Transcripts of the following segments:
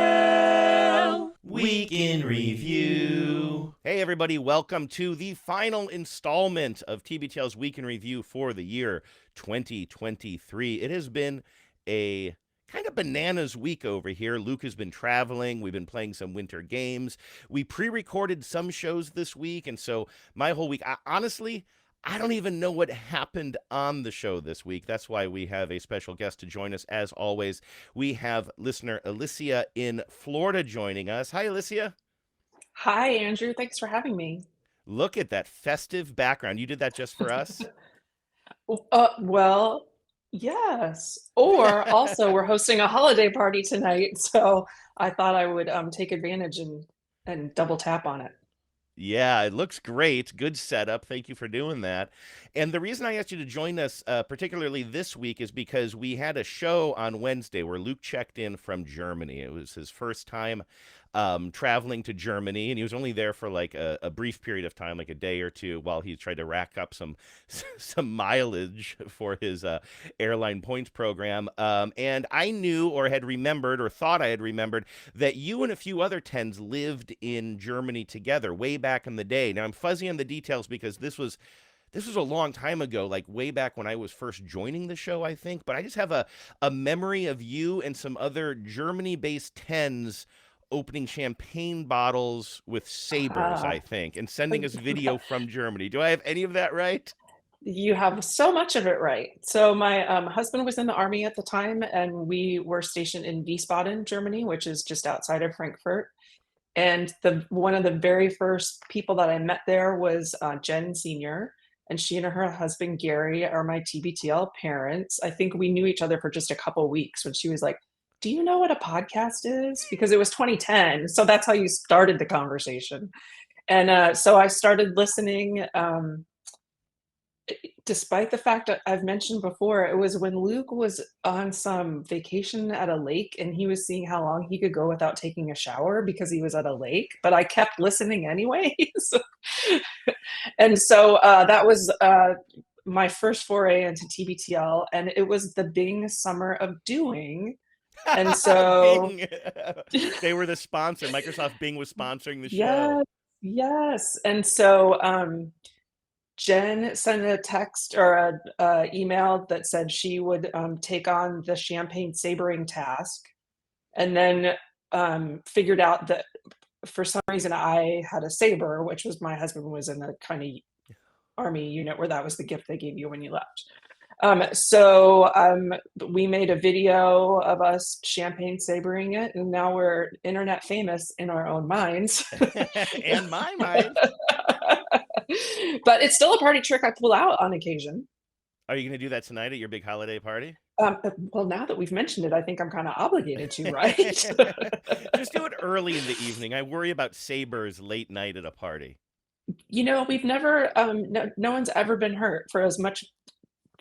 TBTL Week in Review. Hey, everybody, welcome to the final installment of TBTL's Week in Review for the year 2023. It has been a kind of bananas week over here. Luke has been traveling. We've been playing some winter games. We pre recorded some shows this week. And so my whole week, honestly, I don't even know what happened on the show this week. That's why we have a special guest to join us. As always, we have listener Elysia in Florida joining us. Hi, Elysia. Hi, Andrew. Thanks for having me. Look at that festive background. You did that just for us? Well, yes. Or also, we're hosting a holiday party tonight, so I thought I would take advantage and double tap on it. Yeah, it looks great. Good setup. Thank you for doing that. And the reason I asked you to join us, particularly this week, is because we had a show on Wednesday where Luke checked in from Germany. It was his first time traveling to Germany, and he was only there for like a brief period of time, like a day or two, while he tried to rack up some some mileage for his airline points program. And I knew or had remembered or thought I had remembered that you and a few other tens lived in Germany together way back in the day. Now I'm fuzzy on the details because this was a long time ago, like way back when I was first joining the show, I think. But I just have a memory of you and some other Germany-based tens opening champagne bottles with sabers, I Ah, think, and sending us video from Germany. Do I have any of that right? you have so much of it right. So my husband was in the army at the time, and we were stationed in Wiesbaden, Germany, which is just outside of Frankfurt. And the one of the very first people that I met there was Jen Senior, and she and her husband Gary are my TBTL parents. I think we knew each other for just a couple weeks when she was like, "Do you know what a podcast is?" Because it was 2010, so that's how you started the conversation. And so I started listening. Despite the fact that I've mentioned before, it was when Luke was on some vacation at a lake and he was seeing how long he could go without taking a shower because he was at a lake, but I kept listening anyways. And so that was my first foray into TBTL, and it was the Bing Summer of Doing. And so, Bing. They were the sponsor. Microsoft Bing was sponsoring the show. yes, yes. And so, Jen sent a text or a email that said she would take on the champagne sabering task, and then figured out that for some reason I had a saber, which was my husband was in the kind of army unit where that was the gift they gave you when you left. So we made a video of us champagne sabering it, and now we're internet famous in our own minds. And my mind. But it's still a party trick I pull out on occasion. Are you going to do that tonight at your big holiday party? Well, now that we've mentioned it, I think I'm kind of obligated to, right? Just do it early in the evening. I worry about sabers late night at a party. We've never, no one's ever been hurt for as much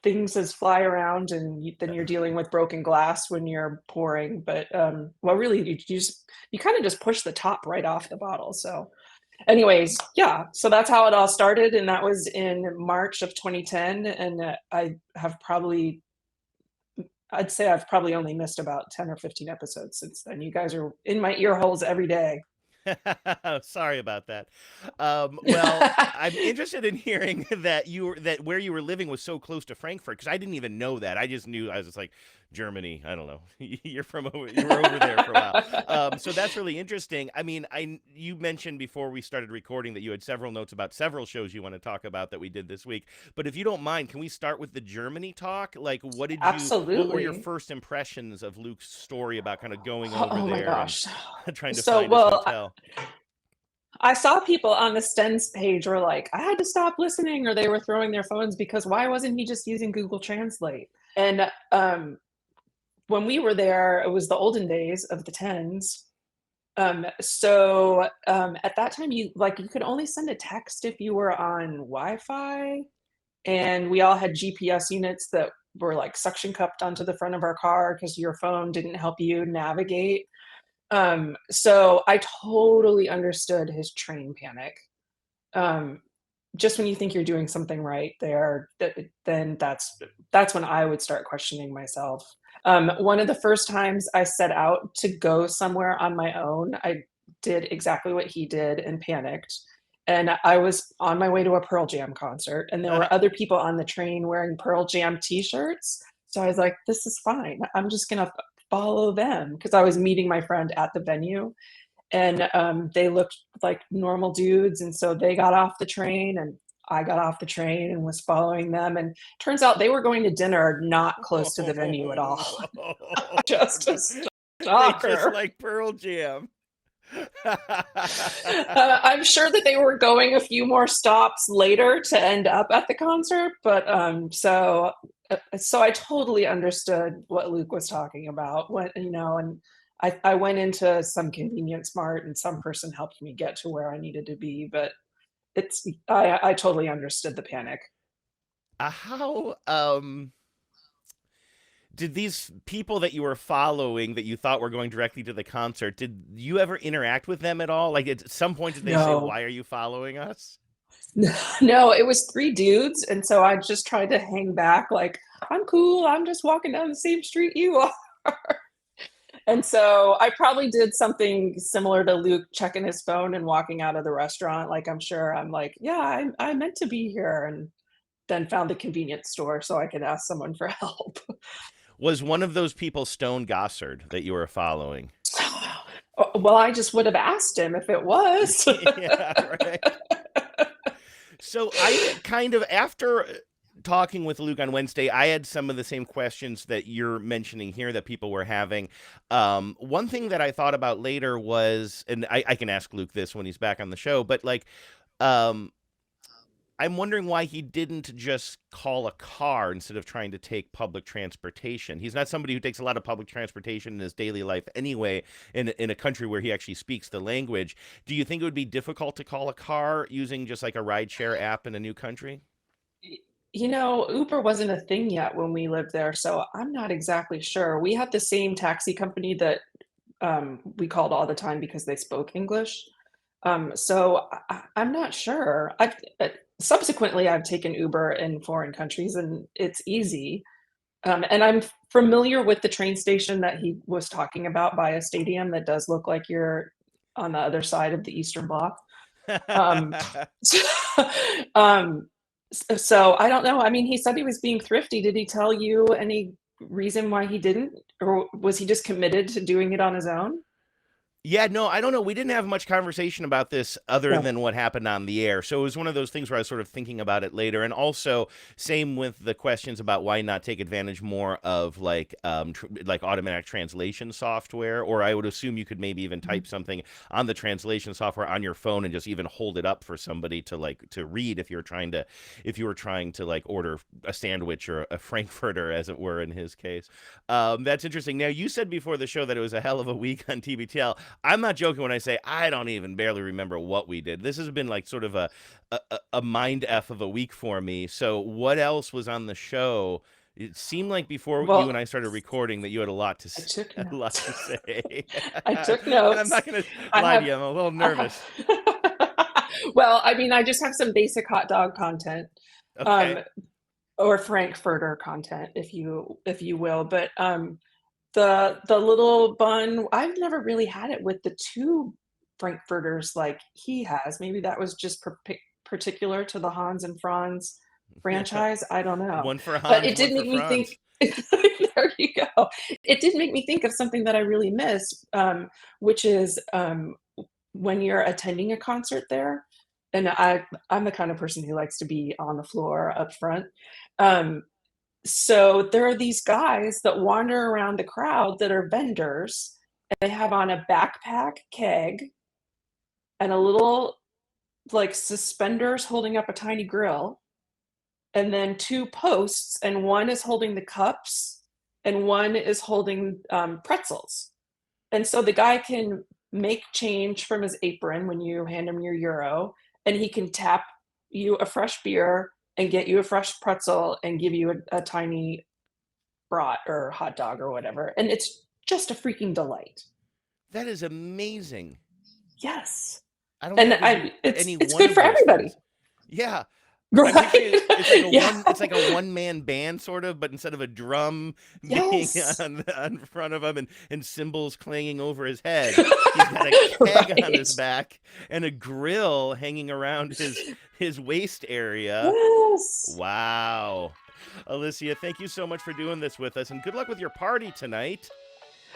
things as fly around, and then you're dealing with broken glass when you're pouring. But well, really, you kind of just push the top right off the bottle. So, anyways, yeah. So that's how it all started, and that was in March of 2010. And I'd say I've probably only missed about 10 or 15 episodes since then. You guys are in my ear holes every day. Sorry about that. Well, I'm interested in hearing that where you were living was so close to Frankfurt because I didn't even know that. I just knew I was just like Germany. I don't know. You were over there for a while. So that's really interesting. I mean, you mentioned before we started recording that you had several notes about several shows you want to talk about that we did this week. But if you don't mind, can we start with the Germany talk? Like, what were your Absolutely. first impressions of Luke's story about kind of going over Oh my there and gosh. trying to So, find his well, hotel? I saw people on the Stens page were like, I had to stop listening, or they were throwing their phones because why wasn't he just using Google Translate? And when we were there, it was the olden days of the tens. So at that time, you could only send a text if you were on Wi-Fi, and we all had GPS units that were like suction cupped onto the front of our car because your phone didn't help you navigate. So I totally understood his train panic. Um, just when you think you're doing something right there, then that's when I would start questioning myself. One of the first times I set out to go somewhere on my own, I did exactly what he did and panicked. And I was on my way to a Pearl Jam concert, and there were other people on the train wearing Pearl Jam t-shirts. So I was like, this is fine. I'm just gonna follow them because I was meeting my friend at the venue, and they looked like normal dudes, and so they got off the train, and I got off the train and was following them. And turns out they were going to dinner not close to the venue at all. Just a They just stalker. like Pearl Jam. I'm sure that they were going a few more stops later to end up at the concert, but so I totally understood what Luke was talking about. When and I went into some convenience mart, and some person helped me get to where I needed to be, but I totally understood the panic. How did these people that you were following that you thought were going directly to the concert, did you ever interact with them at all? Like at some point did they say, No, "Why are you following us?" no, it was three dudes, and so I just tried to hang back, like I'm cool. I'm just walking down the same street you are. And so I probably did something similar to Luke checking his phone and walking out of the restaurant. Like I'm sure I'm like, yeah, I meant to be here, and then found the convenience store so I could ask someone for help. Was one of those people Stone Gossard that you were following? Well, I just would have asked him if it was. Yeah, right. So I kind of after talking with Luke on Wednesday, I had some of the same questions that you're mentioning here that people were having. One thing that I thought about later was, and I can ask Luke this when he's back on the show, but like, um, I'm wondering why he didn't just call a car instead of trying to take public transportation. He's not somebody who takes a lot of public transportation in his daily life anyway, in a country where he actually speaks the language. Do you think it would be difficult to call a car using just like a rideshare app in a new country? Uber wasn't a thing yet when we lived there, so I'm not exactly sure. We had the same taxi company that we called all the time because they spoke English. So I'm not sure. Subsequently I've taken Uber in foreign countries, and it's easy. And I'm familiar with the train station that he was talking about by a stadium that does look like you're on the other side of the Eastern Bloc. Um, um, so I don't know. I mean, he said he was being thrifty. Did he tell you any reason why he didn't, or was he just committed to doing it on his own? Yeah, no, I don't know. We didn't have much conversation about this other No. than what happened on the air. So it was one of those things where I was sort of thinking about it later. And also, same with the questions about why not take advantage more of like automatic translation software. Or I would assume you could maybe even type something on the translation software on your phone and just even hold it up for somebody to like to read if you were trying to like order a sandwich or a frankfurter, as it were, in his case. That's interesting. Now, you said before the show that it was a hell of a week on TBTL. I'm not joking when I say I don't even barely remember what we did. This has been like sort of a mind f of a week for me. So what else was on the show? It seemed like before you and Well, I started recording that you had a lot to I took a lot to notes. say, I took and I'm not notes. gonna I lie to have, you. I'm a little I have. nervous. Well, I mean, I just have some basic hot dog content, um, Okay. or Frankfurter content, if you will. But the little bun, I've never really had it with the two Frankfurters like he has. Maybe that was just particular to the Hans and Franz Yeah. franchise. I don't know. One for But Hans, it one did for make me think. Franz. There you go. It did make me think of something that I really miss, which is when you're attending a concert there, and I'm the kind of person who likes to be on the floor up front. Um, so there are these guys that wander around the crowd that are vendors, and they have on a backpack keg and a little like suspenders holding up a tiny grill, and then two posts, and one is holding the cups and one is holding pretzels. And so the guy can make change from his apron when you hand him your euro, and he can tap you a fresh beer and get you a fresh pretzel and give you a tiny brat or hot dog or whatever. And it's just a freaking delight. That is amazing. Yes. I don't And think we do I it's any it's one good of for those everybody. things. Yeah. I'm picturing Right? Yeah. it's like a one man band sort of, but instead of a drum being Yes. on front of him and cymbals clanging over his head, he's got a keg on his Right. back and a grill hanging around his waist area. Yes. Wow. Elysia, thank you so much for doing this with us, and good luck with your party tonight.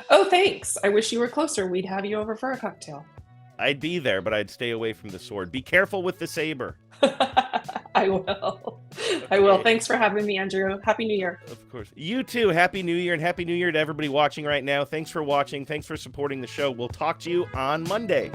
Oh, thanks. I wish you were closer. We'd have you over for a cocktail. I'd be there, but I'd stay away from the sword. Be careful with the saber. I will. I will. Okay. Thanks for having me, Andrew. Happy New Year. Of course. You too. Happy New Year, and Happy New Year to everybody watching right now. Thanks for watching. Thanks for supporting the show. We'll talk to you on Monday.